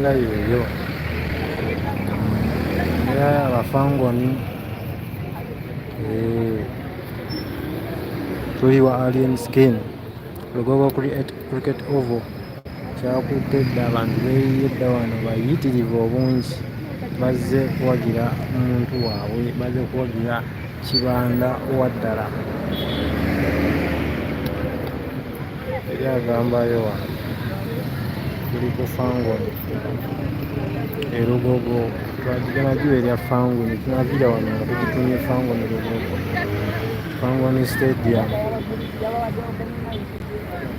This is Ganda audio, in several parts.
embeera yeeyo. Embeera y'Abafangoni. Tuli wa Alien Skin Lugogo Cricket Oval kyakutte dda abantu beeyiye dda wano bayitirivu obungi bazze kuwagira omuntu waabwe bazze kuwagira Kibanda owaddala eri agambayo wano tuli ku Fangoni e Lugogo twagigana giwerya Fangoni tunaviira wano nga tugitumye Fangoni Lugogo Fangoni Stadium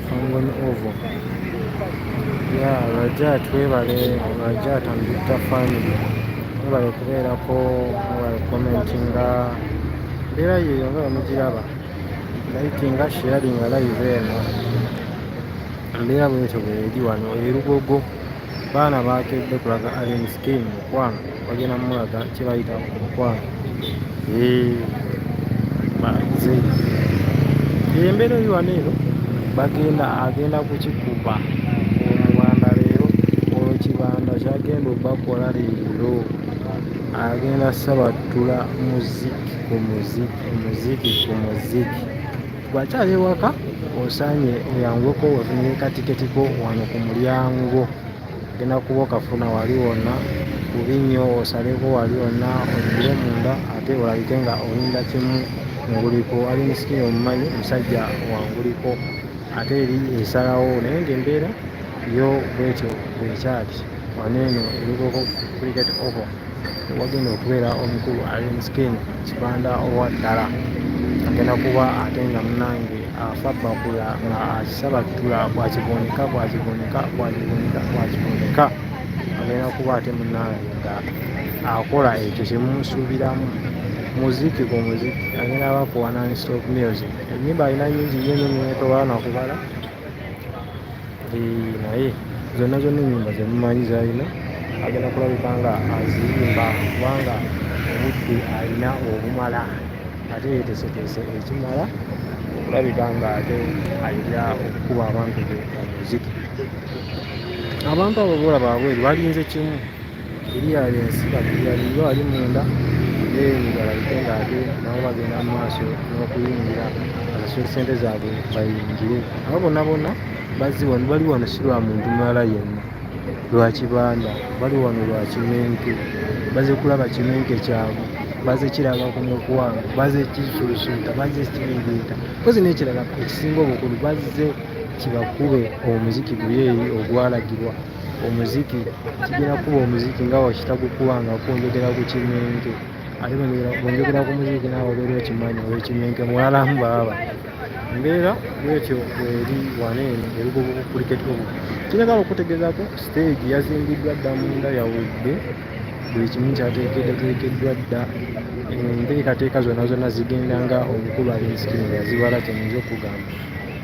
Fangoni Oval Rajat twebale Rajat and Victor family mwebale kubeerako mwebale commentinga mbeera yeeyo nga bamugiraba likinga sharinga live eno mbeera bwetyo bweri wano e Lugogo baana bakedde kulaga Alien Skin mukwano bagenda mulaga kyebayita omukwano baze embeera eri wano eno agenda kukikuba omubanda leero olwo Kibanda kyagenda obakola leero agenda sabatula muziki ku muziki bwakyali ewaka osaanye oyangweko ofunire katiketiko wano ku mulyango agenda kuba okafuna wali wonna kubi nnyo osaleko wali wonna oyingire munda ate olabike nga olinda kimu nguliko Alien Skin omumanyi musajja wanguliko ate eri esalawo naye ng'embeera yo bwetyo bwekyali wano eno Lugogo Cricket Oval wagenda okubeera omukulu Alien Skin Kibanda owaddala agenda kuba ate nga munange afa bakula nga akisabatula bwakibonika agenda kuba ate munange nga akola ekyo kyemusuubiramu muziki ku muziki agenda bakuwa non-stop music ennyimba alina nyingi nnyo netobaana kubala naye zonna ennyimba zemumanyi zalina agenda kulabika nga aziyimba kubanga obudde alina obumala ate yeteeseteese ekimala okulabika nga ate ayira okukuba abantu be omuziki abantu abo boolaba abweru balinze kimu eri yalensi balinga wali munda balabike nga ate nabo bagenda mu maaso n'okuyingira basasule sente zaabwe bayingire abo bonna bali wano si lwa muntu mulala yenna lwa Kibanda bali wano lwa Kimenke baze kulaba Kimenke kyabwe baze kiraga ku mukwano baze kisuusuuta baze kiringiita kozi n'ekirala ekisinga obukulu baze kibakube omuziki guyeeyi ogwalagirwa omuziki kigenda kuba omuziki nga wakitagukubanga kunjogera ku Kimenke ate bwenjogera ku muziki naawe obeera okimanyi ow'Ekimenke mwalamu baba mbeera bwetyo bweri wane eno e Lugogo Cricket Oval kiragala okutegezaako stage yazimbiddwa dda munda yawedde buli kimu kyateekeddwa dda enteekateeka zonna zigenda nga omukulu Alien Skin yazibala kyenyinza okugamba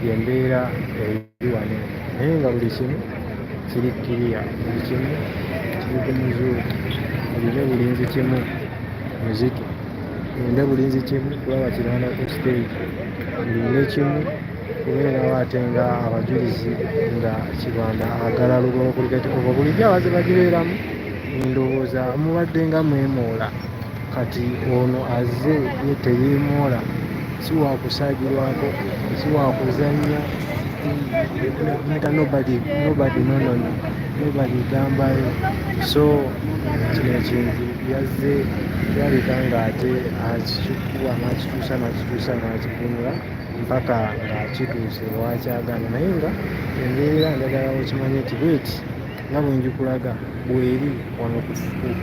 yembeera eri wane naye nga buli kimu kiri kiriya buli kimu kiri ku muzuuku olina bulinzi kimu muziki olina bulinzi kimu kulaba Kibanda ku stage olina kimu kubeerawo ate nga abajulizi nga Kibanda agala Lugogo Cricket Oval bulijjo abaze bagibeeramu ndowooza mubadde nga mwemoola kati ono azze ye teyeemoola si wakusaagirwako si wakuzannya nobody gambayo so kino ekintu yazze yaleka ng'ate akikuba n'akituusa n'akifunula mpaka ng'akituuse wakyagana naye nga embeera njagala okimanye nti bweti nga bwenjikulaga bweri wano ku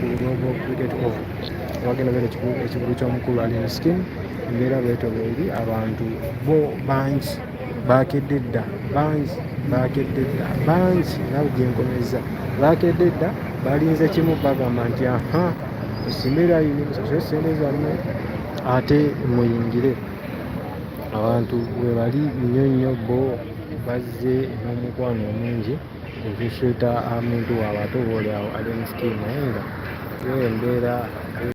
Lugogo Cricket Oval wagenda beera ekigulu ky'omukulu Alien Skin embeera bwetyo bweri abantu bo bangi bakedde dda bangi nawe gyenkomeza bakedde dda balinze kimu bagamba nti esimbeera yini musasule sente zammwe ate muyingire abantu bwe bali nnyo bo bazze n'omukwano omungi okufeeta omuntu waabwe ate oba oliawo Alien Skin naye nga yo embeera